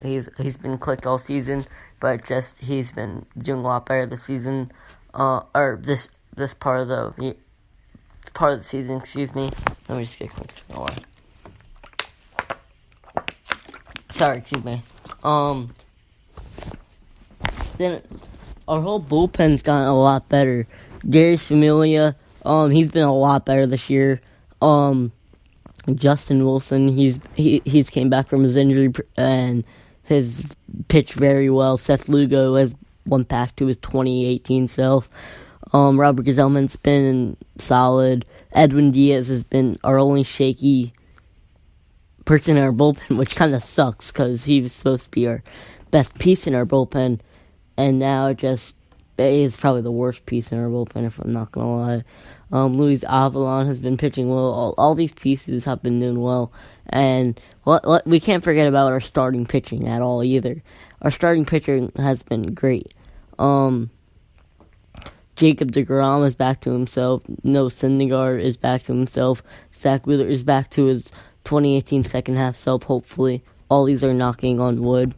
He's been clicked all season, but just he's been doing a lot better this season. Or this part of the season. Excuse me. Let me just get quick. Sorry, excuse me. Then our whole bullpen's gotten a lot better. Darius Familia, he's been a lot better this year. Justin Wilson, he's came back from his injury and has pitched very well. Seth Lugo has went back to his 2018 self. Robert Gazelman's been solid. Edwin Diaz has been our only shaky person in our bullpen, which kind of sucks because he was supposed to be our best piece in our bullpen, and now is probably the worst piece in our bullpen, if I'm not going to lie. Luis Avalon has been pitching well. All these pieces have been doing well. And we can't forget about our starting pitching at all either. Our starting pitching has been great. Jacob deGrom is back to himself. Noah Syndergaard is back to himself. Zach Wheeler is back to his 2018 second half self, hopefully. All these are knocking on wood.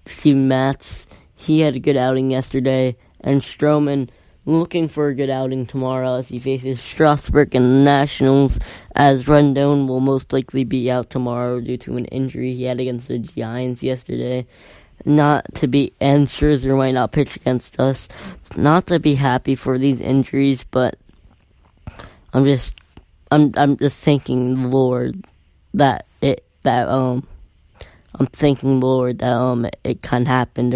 Steven Matz, he had a good outing yesterday. And Stroman, looking for a good outing tomorrow as he faces Strasburg and the Nationals, as Rendon will most likely be out tomorrow due to an injury he had against the Giants yesterday. And Scherzer might not pitch against us. Not to be happy for these injuries, but I'm just thanking the Lord I'm thanking the Lord that it kind of happened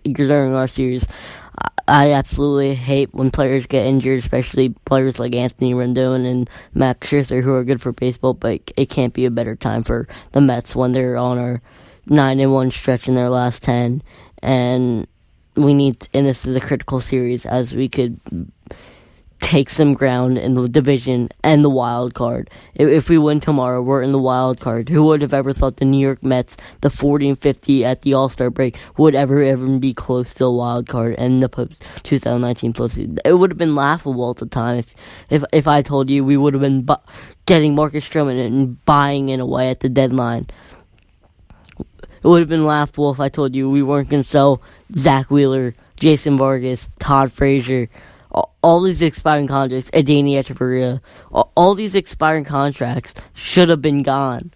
during our series. I absolutely hate when players get injured, especially players like Anthony Rendon and Max Scherzer, who are good for baseball, but it can't be a better time for the Mets when they're on our 9-1 stretch in their last 10, and this is a critical series as we could take some ground in the division and the wild card. If we win tomorrow, we're in the wild card. Who would have ever thought the New York Mets, the 40-50 at the All-Star break, would ever be close to a wild card and the 2019 postseason? It would have been laughable at the time if I told you we would have been getting Marcus Stroman and buying it away at the deadline. It would have been laughable if I told you we weren't going to sell Zach Wheeler, Jason Vargas, Todd Frazier, all these expiring contracts, Adeiny Echeverria, all these expiring contracts should have been gone.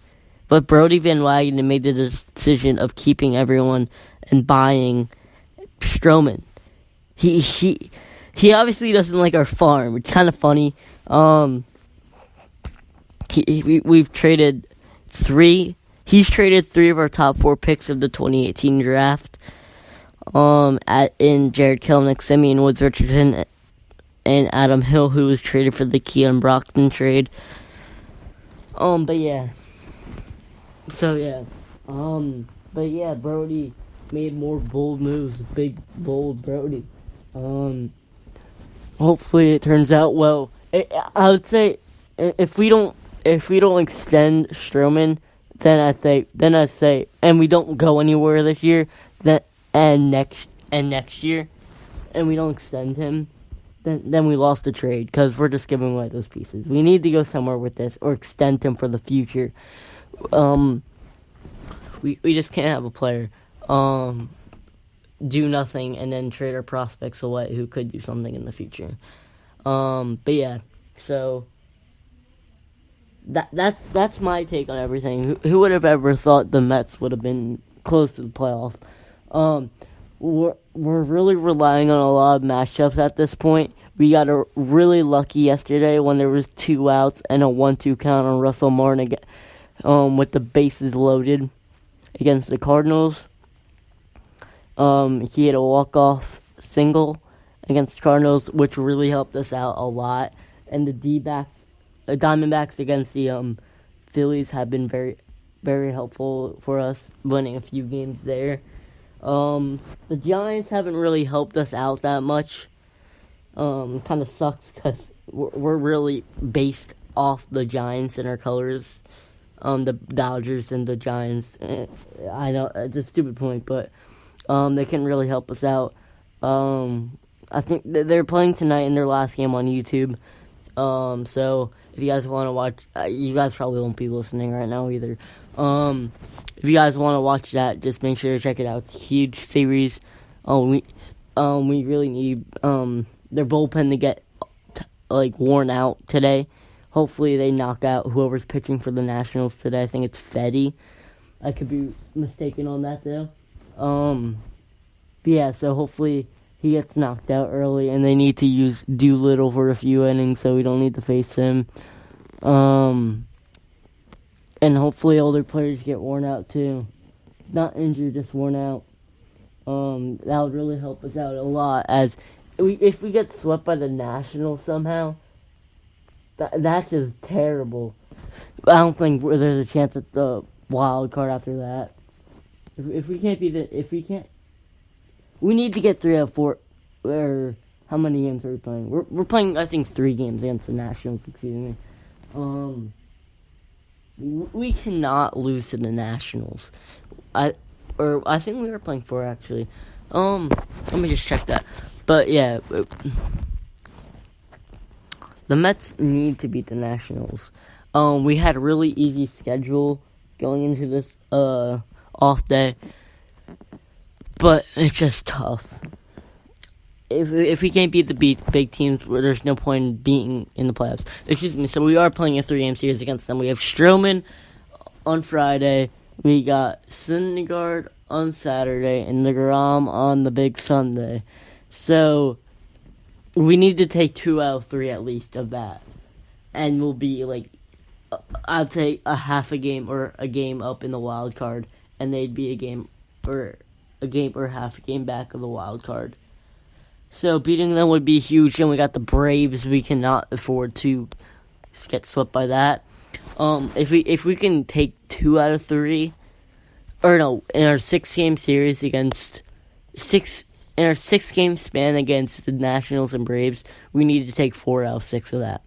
But Brody Van Wagenen made the decision of keeping everyone and buying Stroman. He obviously doesn't like our farm. It's kind of funny. We've traded He's traded 3 of our top 4 picks of the 2018 draft. In Jared Kelenic, Simeon Woods Richardson, and Adam Hill, who was traded for the Keon Broxton trade. But yeah. Brody made more bold moves. Big, bold Brody. Hopefully it turns out well. I would say if we don't extend Stroman, then I say, and we don't go anywhere this year, and next year, and we don't extend him, then we lost the trade because we're just giving away those pieces. We need to go somewhere with this or extend him for the future. We just can't have a player do nothing and then trade our prospects away who could do something in the future. But yeah, so that's my take on everything. Who would have ever thought the Mets would have been close to the playoffs? We're really relying on a lot of matchups at this point. We got really lucky yesterday when there was 2 outs and a 1-2 count on Russell Martin with the bases loaded against the Cardinals. He had a walk-off single against the Cardinals, which really helped us out a lot. And the Diamondbacks against the Phillies have been very, very helpful for us, winning a few games there. The Giants haven't really helped us out that much. Kind of sucks because we're really based off the Giants and our colors. The Dodgers and the Giants. I know it's a stupid point, but they can really help us out. I think they're playing tonight in their last game on YouTube. So if you guys want to watch, you guys probably won't be listening right now either. If you guys want to watch that, just make sure to check it out. It's a huge series. We really need their bullpen to get worn out today. Hopefully they knock out whoever's pitching for the Nationals today. I think it's Fetty. I could be mistaken on that though. Yeah, so hopefully he gets knocked out early, and they need to use Doolittle for a few innings, so we don't need to face him. And hopefully older players get worn out too. Not injured, just worn out. That would really help us out a lot, as if we get swept by the Nationals somehow, that's just terrible. I don't think there's a chance at the wild card after that. If we can't we need to get 3 out of 4. Or how many games are we playing? We're playing, I think, 3 games against the Nationals. Excuse me. We cannot lose to the Nationals. I think we were playing 4 actually. Let me just check that. But yeah, the Mets need to beat the Nationals. We had a really easy schedule going into this off day, but it's just tough. If we can't beat the big teams, there's no point in being in the playoffs. Excuse me. So we are playing a 3-game series against them. We have Stroman on Friday. We got Syndergaard on Saturday and DeGrom on the big Sunday. So we need to take 2 out of 3 at least of that, and we'll be I'll take a half a game or a game up in the wild card, and they'd be a game or half a game back of the wild card. So beating them would be huge, and we got the Braves. We cannot afford to get swept by that. If we can take 2 out of 3, or no, in our 6-game series in our 6-game span against the Nationals and Braves, we need to take 4 out of 6 of that.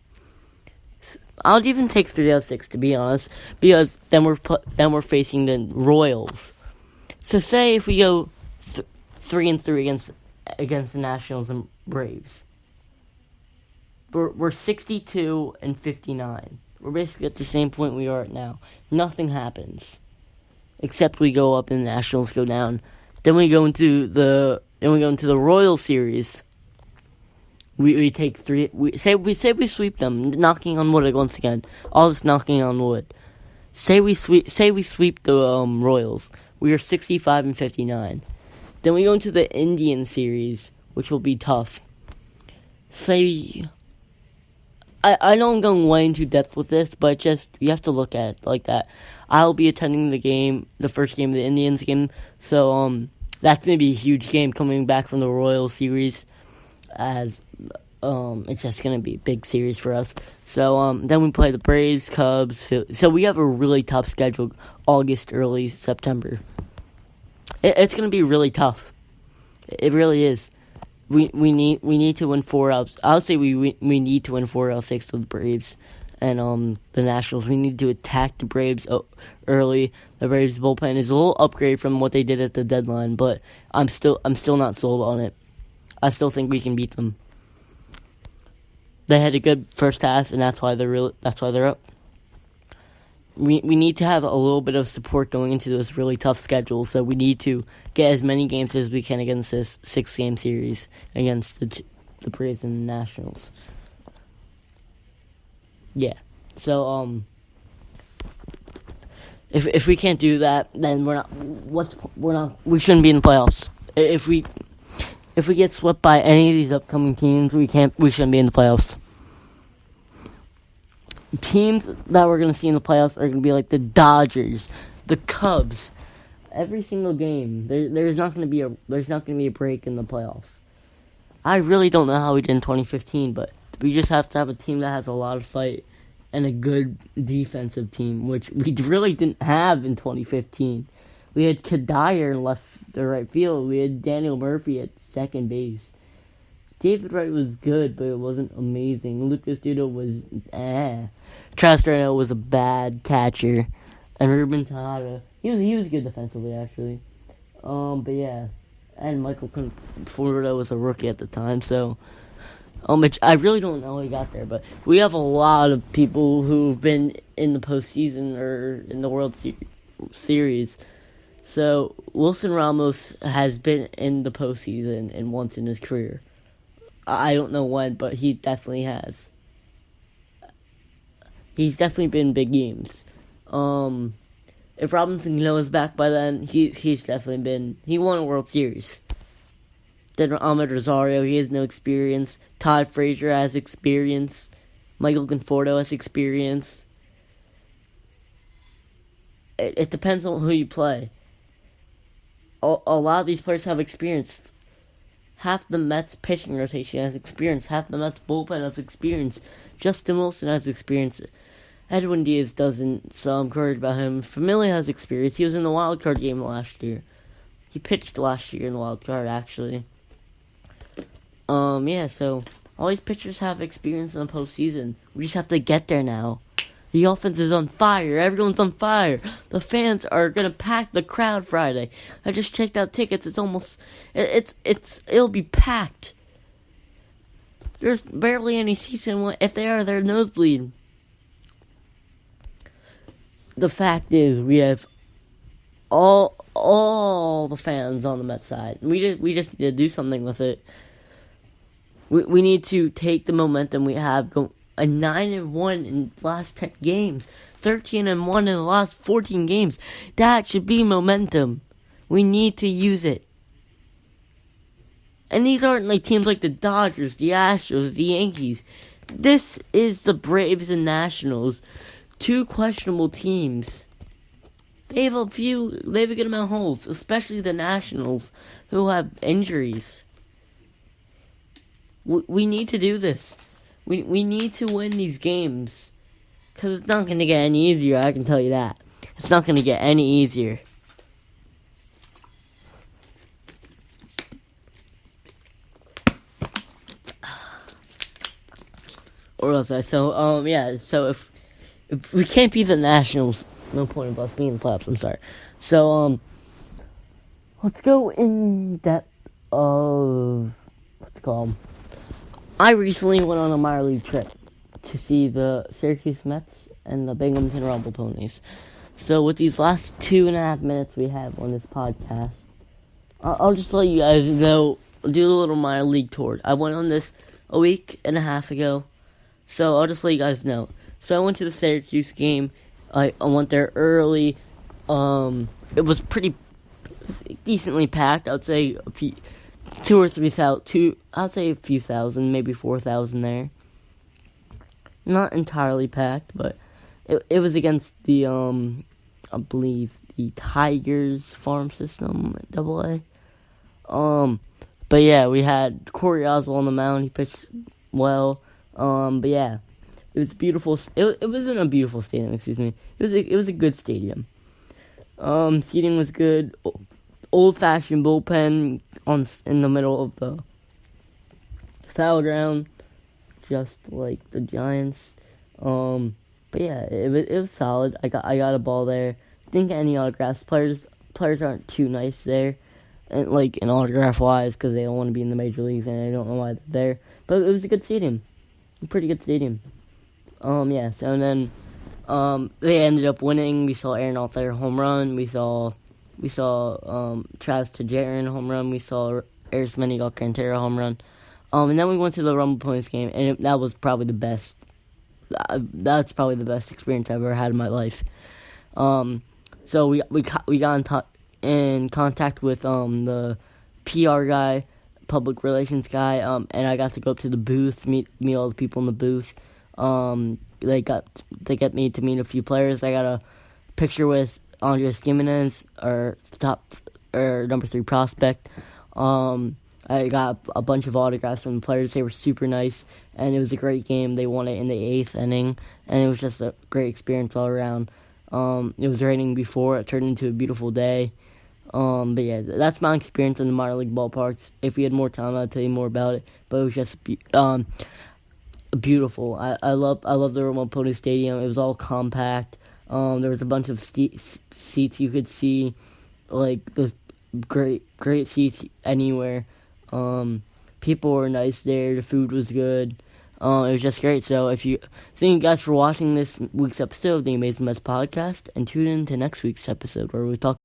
I'll even take 3 out of 6, to be honest, because then we're facing the Royals. So say if we go 3-3 against the Nationals and Braves, we're 62 and 59. We're basically at the same point we are at now. Nothing happens, except we go up and the Nationals go down. Then we go into the Royal series. We take 3. We sweep them, knocking on wood once again. All this knocking on wood. Say we sweep the Royals. We are 65 and 59. Then we go into the Indian series, which will be tough. I know I'm going way into depth with this, but just you have to look at it like that. I'll be attending the first game of the Indians game, so that's gonna be a huge game coming back from the Royal series, as it's just gonna be a big series for us. So then we play the Braves, Cubs, Philly. So we have a really tough schedule, August, early September. It's gonna be really tough. It really is. We need to win 4 out. I'll say we need to win 4 out of 6 of the Braves and the Nationals. We need to attack the Braves early. The Braves bullpen is a little upgrade from what they did at the deadline, but I'm still not sold on it. I still think we can beat them. They had a good first half, and that's why they're up. We need to have a little bit of support going into this really tough schedule, so we need to get as many games as we can against this 6-game series against the Braves and the Nationals. Yeah, so if we can't do that, then we shouldn't be in the playoffs. If we get swept by any of these upcoming teams, we shouldn't be in the playoffs. Teams that we're going to see in the playoffs are going to be like the Dodgers, the Cubs. Every single game, there's not going to be a break in the playoffs. I really don't know how we did in 2015, but we just have to have a team that has a lot of fight and a good defensive team, which we really didn't have in 2015. We had Kadire in left or right field. We had Daniel Murphy at second base. David Wright was good, but it wasn't amazing. Lucas Duda was Trastrano was a bad catcher, and Ruben Tejada, he was good defensively actually. But yeah, and Michael Conforto was a rookie at the time, so I really don't know how he got there. But we have a lot of people who've been in the postseason or in the World Series, Series. So Wilson Ramos has been in the postseason and once in his career. I don't know when, but he definitely has. He's definitely been in big games. If Robinson Cano is back by then, he's definitely been. He won a World Series. Then Ahmed Rosario, he has no experience. Todd Frazier has experience. Michael Conforto has experience. It depends on who you play. A lot of these players have experience. Half the Mets pitching rotation has experience. Half the Mets bullpen has experience. Justin Wilson has experience. Edwin Diaz doesn't, so I'm encouraged about him. Familia has experience. He was in the wild card game last year. He pitched last year in the wild card, actually. Yeah, so all these pitchers have experience in the postseason. We just have to get there now. The offense is on fire. Everyone's on fire. The fans are gonna pack the crowd Friday. I just checked out tickets. It's almost, it'll be packed. There's barely any seats in. If they are, they're nosebleed. The fact is, we have all the fans on the Mets side. We just need to do something with it. We need to take the momentum we have, go a 9-1 in the last 10 games, 13-1 in the last 14 games. That should be momentum. We need to use it. And these aren't like teams like the Dodgers, the Astros, the Yankees. This is the Braves and Nationals, two questionable teams. They have a good amount of holes, especially the Nationals, who have injuries. We need to do this. We need to win these games. Because it's not going to get any easier, I can tell you that. It's not going to get any easier. Or else so if we can't beat the Nationals, no point of us being in the playoffs, I'm sorry. So, let's go in depth of, what's it called? I recently went on a minor league trip to see the Syracuse Mets and the Binghamton Rumble Ponies. So with these last 2.5 minutes we have on this podcast, I'll just let you guys know, do a little minor league tour. I went on this a week and a half ago, so I'll just let you guys know. So I went to the Syracuse game. I went there early. It was pretty decently packed. I would say a few thousand, maybe 4,000 there. Not entirely packed, but it was against the I believe the Tigers farm system at AA. But yeah, we had Corey Oswald on the mound. He pitched well. But yeah, it was beautiful. It wasn't a beautiful stadium, excuse me. It was a good stadium. Seating was good. Old-fashioned bullpen in the middle of the foul ground, just like the Giants. But yeah, it was solid. I got a ball there. Didn't get any autographs. Players aren't too nice there, and like in autograph wise, because they don't want to be in the major leagues, and I don't know why they're there. But it was a good stadium, a pretty good stadium. Yeah. So and then, they ended up winning. We saw Aaron Altherr home run. We saw Travis Tajaran home run. We saw Arismendi Alcantara home run. And then we went to the Rumble Ponies game, and that was probably the best. That's probably the best experience I've ever had in my life. So we got in contact with the PR guy, public relations guy, and I got to go up to the booth, meet all the people in the booth. They get me to meet a few players. I got a picture with Andres Gimenez, our number 3 prospect. I got a bunch of autographs from the players. They were super nice, and it was a great game. They won it in the 8th inning, and it was just a great experience all around. It was raining before. It turned into a beautiful day. But yeah, that's my experience in the minor league ballparks. If we had more time, I'd tell you more about it. But it was just beautiful. I love the Rumble Pony Stadium. It was all compact. There was a bunch of seats you could see, like the great seats anywhere. People were nice there. The food was good. It was just great. So thank you guys for watching this week's episode of the Amazing Mets podcast, and tune in to next week's episode where we talk